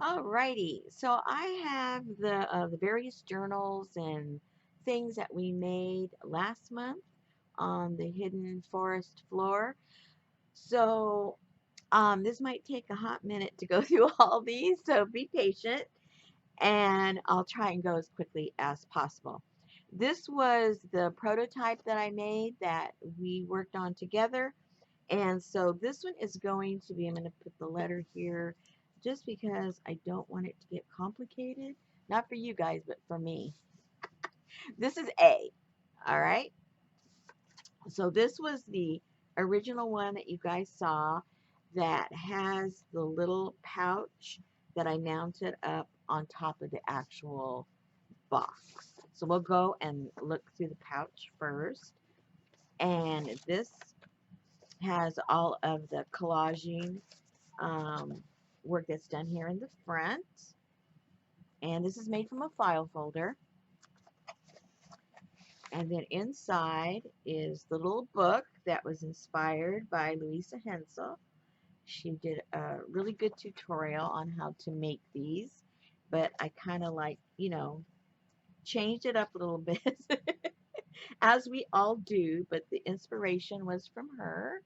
Alrighty, so I have the various journals and things that we made last month on the hidden forest floor. So this might take a hot minute to go through all these, so be patient, and I'll try and go as quickly as possible. This was the prototype that I made that we worked on together. And so this one is going to be, I'm going to put the letter here just because I don't want it to get complicated. Not for you guys, but for me. This is A. All right. So this was the original one that you guys saw that has the little pouch that I mounted up on top of the actual box. So we'll go and look through the pouch first. And this has all of the collaging work that's done here in the front. And this is made from a file folder. And then inside is the little book that was inspired by Louisa Hensel. She did a really good tutorial on how to make these, but I kind of like, changed it up a little bit, as we all do, but the inspiration was from her.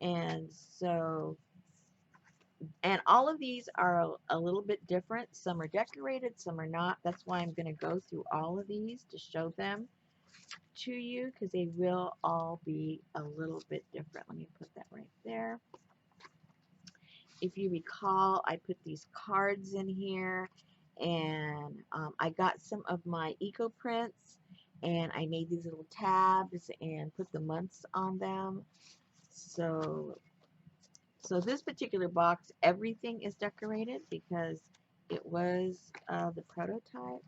And so and all of these are a little bit different. Some are decorated, some are not. That's why I'm going to go through all of these to show them to you because they will all be a little bit different. Let me put that right there. If you recall, I put these cards in here and I got some of my eco prints and I made these little tabs and put the months on them. So So this particular box, everything is decorated because it was the prototype.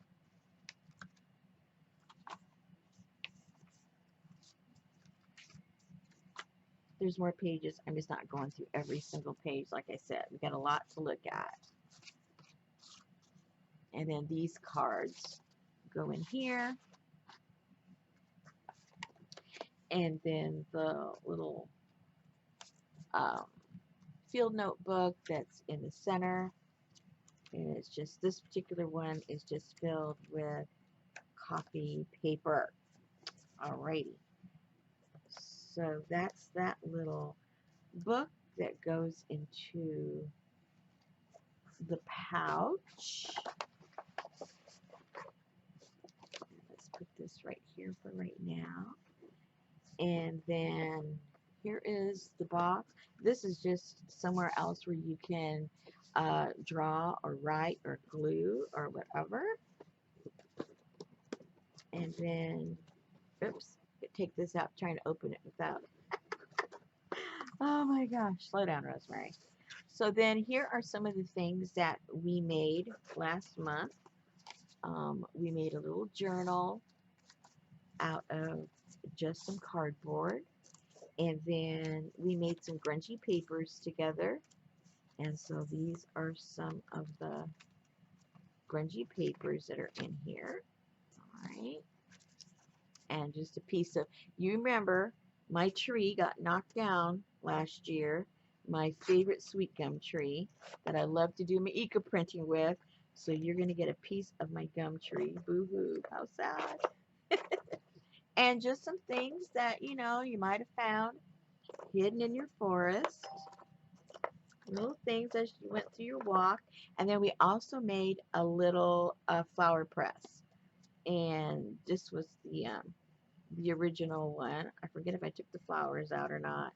There's more pages. I'm just not going through every single page. Like I said, we got a lot to look at. And then these cards go in here. And then the little um, field notebook that's in the center. And it's just, this particular one is just filled with copy paper. Alrighty. So that's that little book that goes into the pouch. Let's put this right here for right now. And then here is the box. This is just somewhere else where you can draw or write or glue or whatever. And then, oops, take this out, trying to open it without. Oh my gosh, slow down, Rosemary. So then here are some of the things that we made last month. We made a little journal out of just some cardboard. And then we made some grungy papers together. And so these are some of the grungy papers that are in here. All right. And just a piece of, you remember, my tree got knocked down last year. My favorite sweet gum tree that I love to do my eco printing with. So you're going to get a piece of my gum tree. Boo hoo. How sad. And just some things that, you might have found hidden in your forest. Little things as you went through your walk. And then we also made a little flower press. And this was the original one. I forget if I took the flowers out or not.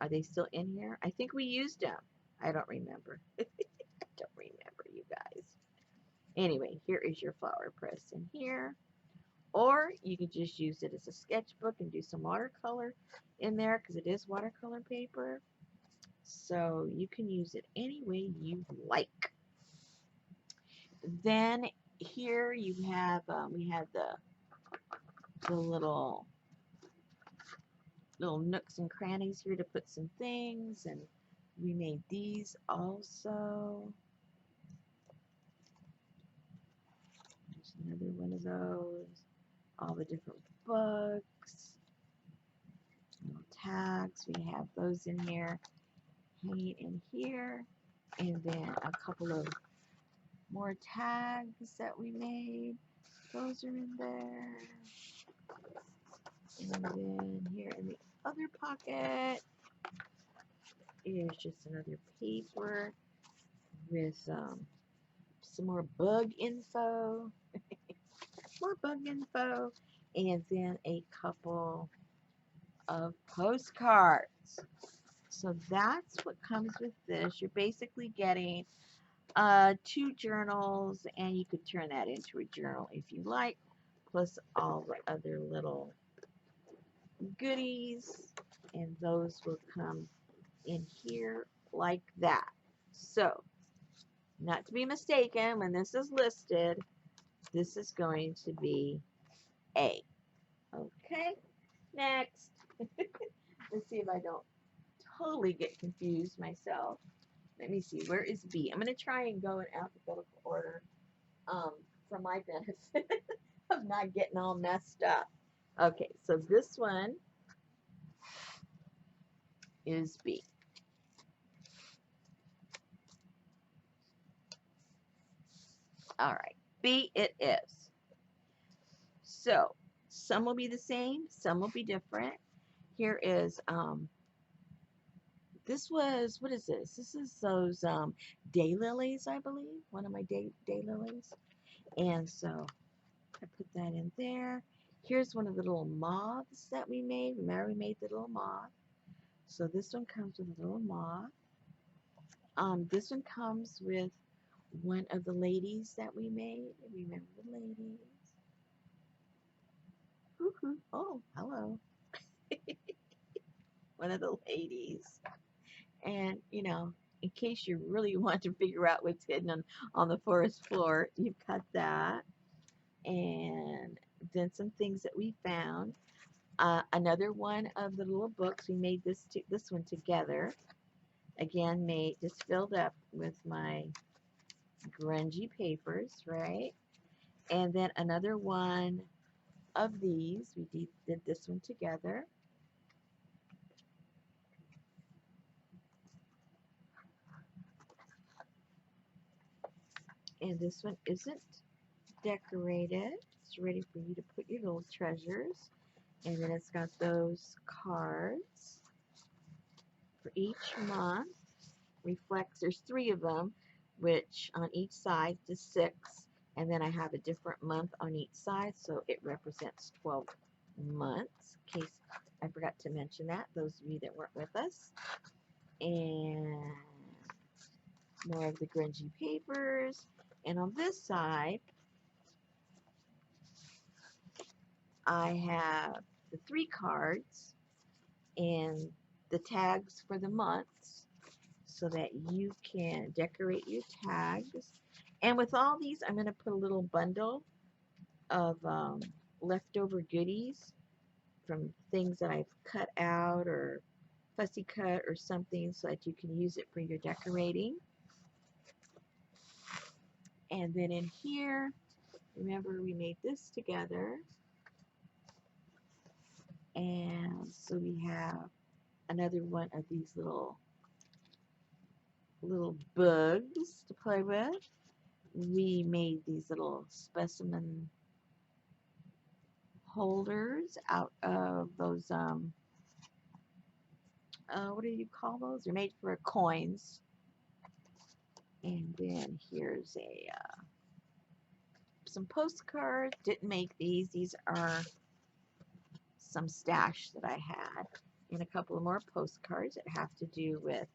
Are they still in here? I think we used them. I don't remember. I don't remember, you guys. Anyway, here is your flower press in here. Or you could just use it as a sketchbook and do some watercolor in there because it is watercolor paper. So you can use it any way you like. Then here you have, we have the little nooks and crannies here to put some things, and we made these also. There's another one of those. All the different books, little tags. We have those in here, hanging in here. And then a couple of more tags that we made. Those are in there. And then here in the other pocket is just another paper with some more bug info. More bug info. And then a couple of postcards. So that's what comes with this. You're basically getting 2 journals, and you could turn that into a journal if you like, plus all the other little goodies, and those will come in here like that. So, not to be mistaken, when this is listed, this is going to be A. Okay, next. Let's see if I don't totally get confused myself. Let me see, where is B? I'm going to try and go in alphabetical order for my benefit of not getting all messed up. Okay, so this one is B. All right, B it is. So some will be the same, some will be different. Here is, this was, what is this? This is those daylilies, I believe. One of my daylilies. And so I put that in there. Here's one of the little moths that we made. Remember we made the little moth. So this one comes with a little moth. This one comes with one of the ladies that we made. Remember the ladies? Woohoo. Oh, hello. One of the ladies. And, you know, in case you really want to figure out what's hidden on the forest floor, you cut that. And then some things that we found. Another one of the little books, we made this one together. Again, just filled up with my grungy papers, right? And then another one of these, we did this one together. And this one isn't decorated. It's ready for you to put your little treasures. And then it's got those cards for each month. Reflects, there's 3 of them, which on each side is 6. And then I have a different month on each side, so it represents 12 months, in case I forgot to mention that, those of you that weren't with us. And more of the grungy papers. And on this side, I have the 3 cards and the tags for the months so that you can decorate your tags. And with all these, I'm going to put a little bundle of leftover goodies from things that I've cut out or fussy cut or something so that you can use it for your decorating. And then in here, remember we made this together. And so we have another one of these little bugs to play with. We made these little specimen holders out of those what do you call those? They're made for coins. And then here's a some postcards. Didn't make these. These are some stash that I had, and a couple of more postcards that have to do with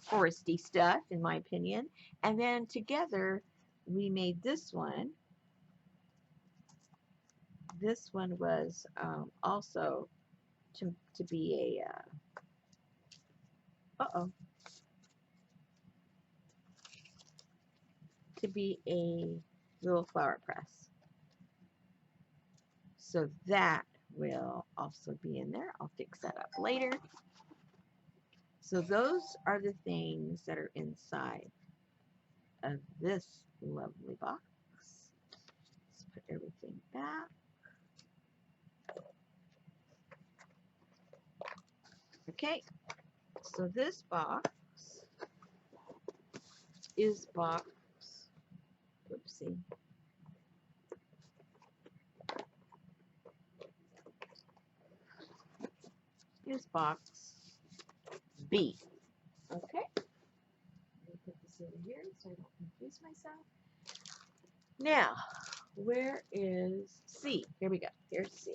foresty stuff, in my opinion. And then together we made this one. This one was also to be a to be a little flower press. So that will also be in there. I'll fix that up later. So those are the things that are inside of this lovely box. Let's put everything back. Okay. So this box is box, oopsie, is box B. Okay, let me put this over here so I don't confuse myself. Now, where is C? Here we go. Here's C.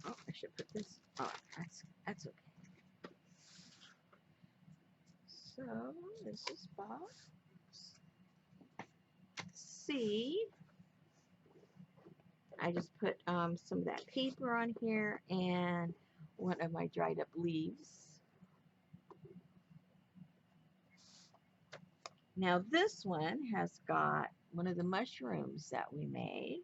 Oh, I should put this. Oh, that's okay. So this is box C. I just put some of that paper on here and one of my dried up leaves. Now this one has got one of the mushrooms that we made.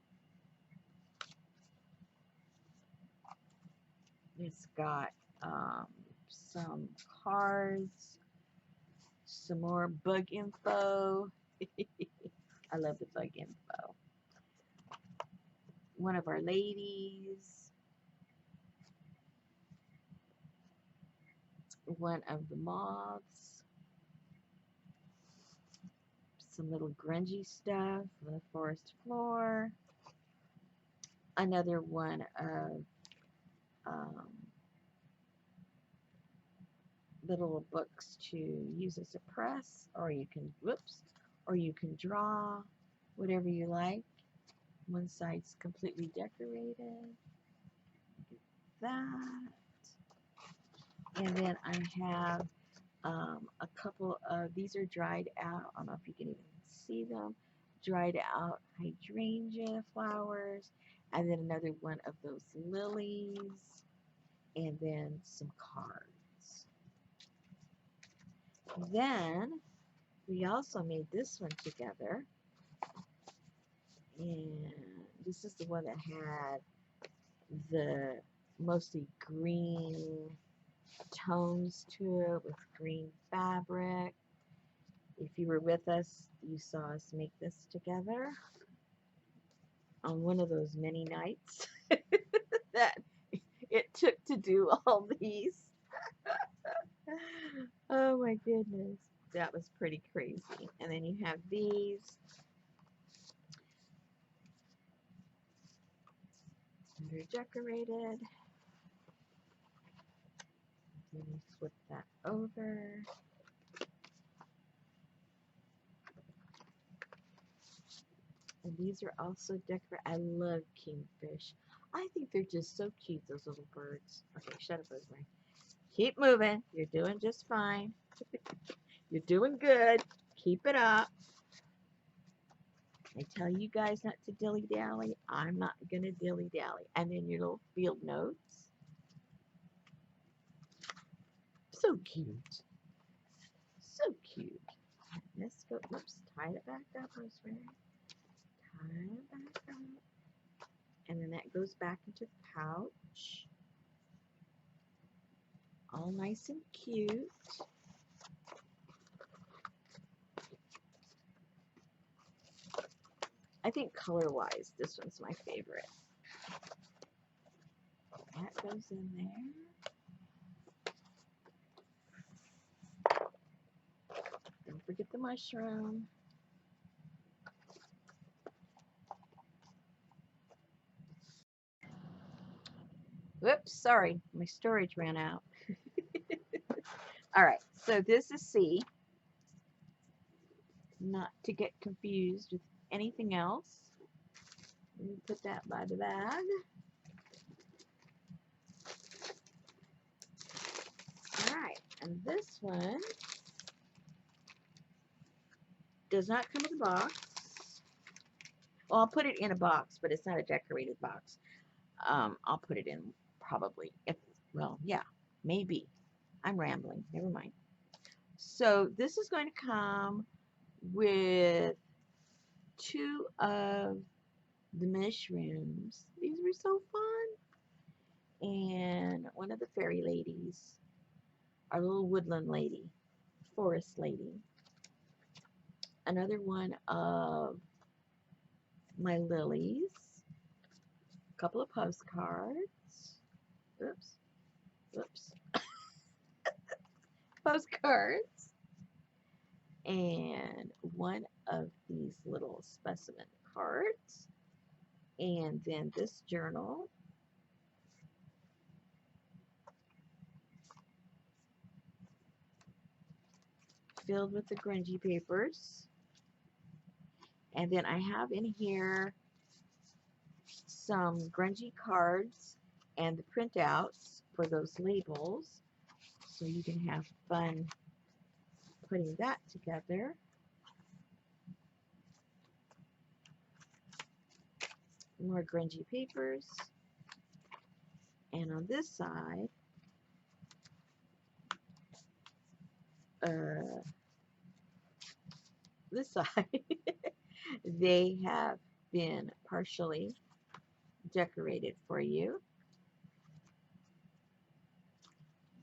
It's got some cards, some more bug info. I love the bug info. One of our ladies. One of the moths. Some little grungy stuff on the forest floor. Another one of little books to use as a press, or you can, or you can draw, whatever you like. One side's completely decorated. That. And then I have a couple of, these are dried out, I don't know if you can even see them, dried out hydrangea flowers, and then another one of those lilies, and then some cards. Then we also made this one together, and this is the one that had the mostly green tones to it with green fabric. If you were with us, you saw us make this together on one of those many nights that it took to do all these. Oh my goodness, that was pretty crazy. And then you have these. They're decorated. Let me flip that over. And these are also decorated. I love kingfish. I think they're just so cute, those little birds. Okay, shut up, Rosemary. Keep moving. You're doing just fine. You're doing good. Keep it up. I tell you guys not to dilly-dally. I'm not going to dilly-dally. And then your little field notes. So cute. So cute. Let's go. Oops. Tie it back up, Rosemary. Tie it back up. And then that goes back into the pouch. All nice and cute. I think color-wise, this one's my favorite. That goes in there. Don't forget the mushroom. Whoops, sorry, my storage ran out. All right, so this is C. Not to get confused with anything else. Let me put that by the bag. All right, and this one does not come in a box. Well, I'll put it in a box, but it's not a decorated box. I'll put it in probably. Well, yeah, maybe. I'm rambling. Never mind. So this is going to come with 2 of the mushrooms. These were so fun. And one of the fairy ladies, our little woodland lady, forest lady. Another one of my lilies. a couple of postcards. Oops, whoops. Postcards. And one of these little specimen cards. And then this journal. Filled with the grungy papers. And then I have in here some grungy cards and the printouts for those labels. So you can have fun putting that together. More grungy papers. And on this side, they have been partially decorated for you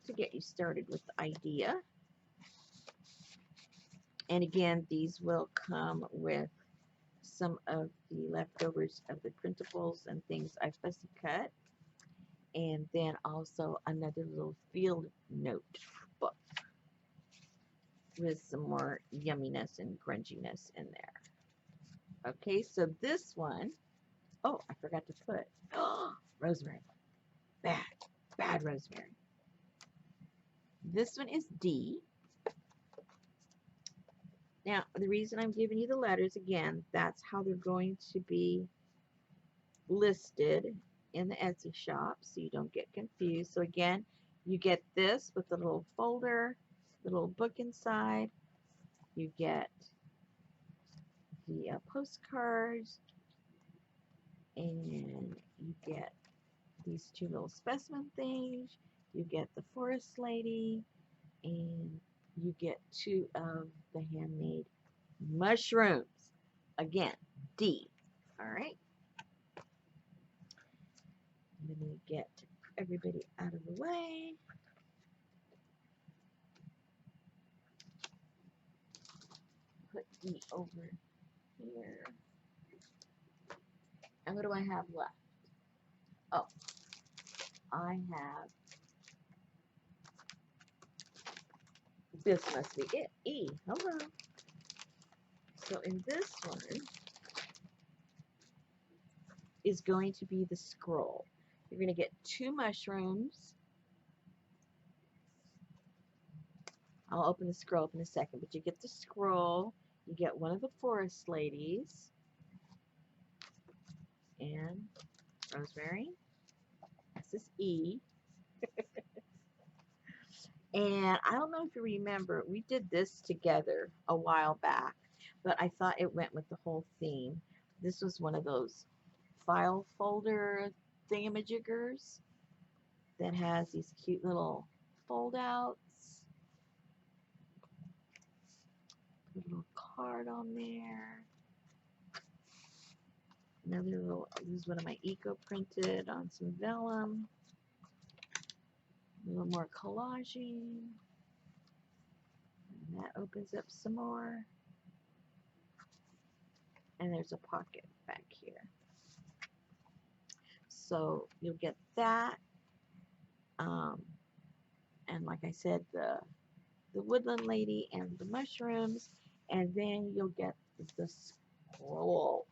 to get you started with the idea. And again, these will come with some of the leftovers of the printables and things I fussy cut. And then also another little field note book with some more yumminess and grunginess in there. Okay, so this one, oh, I forgot to put, rosemary. Bad rosemary. This one is D. Now, the reason I'm giving you the letters, again, that's how they're going to be listed in the Etsy shop, so you don't get confused. So again, you get this with the little folder, the little book inside. You get the postcards, and you get these two little specimen things. You get the forest lady, and you get two of the handmade mushrooms. Again, D. All right. Let me get everybody out of the way. Put D over here. And what do I have left? Oh, I have, this must be it. E. Hello. So in this one is going to be the scroll. You're going to get two mushrooms. I'll open the scroll up in a second, but you get the scroll. You get one of the forest ladies and rosemary. This is E. And I don't know if you remember, we did this together a while back, but I thought it went with the whole theme. This was one of those file folder thingamajiggers that has these cute little fold outs. Put a little card on there. Another little, this is one of my eco printed on some vellum. A little more collaging. And that opens up some more. And there's a pocket back here. So you'll get that. And like I said, the woodland lady and the mushrooms. And then you'll get the scroll.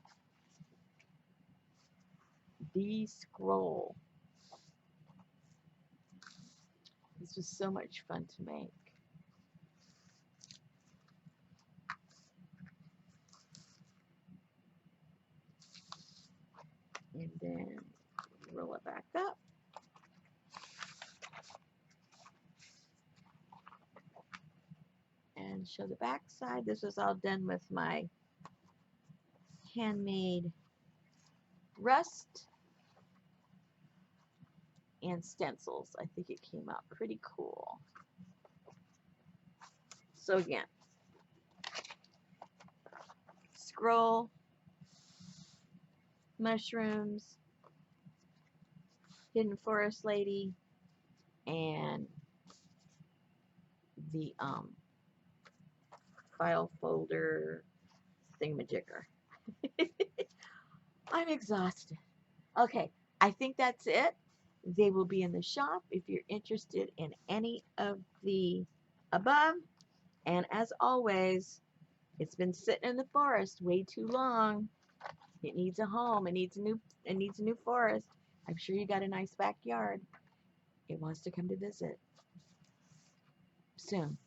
The scroll. This was so much fun to make. And then roll it back up. And show the back side. This was all done with my handmade rust and stencils. I think it came out pretty cool. So again, scroll, mushrooms, hidden forest lady, and the file folder thingamajigger. I'm exhausted. Okay, I think that's it. They will be in the shop if you're interested in any of the above. And as always, it's been sitting in the forest way too long. It needs a home. It needs a new forest. I'm sure you got a nice backyard. It wants to come to visit soon.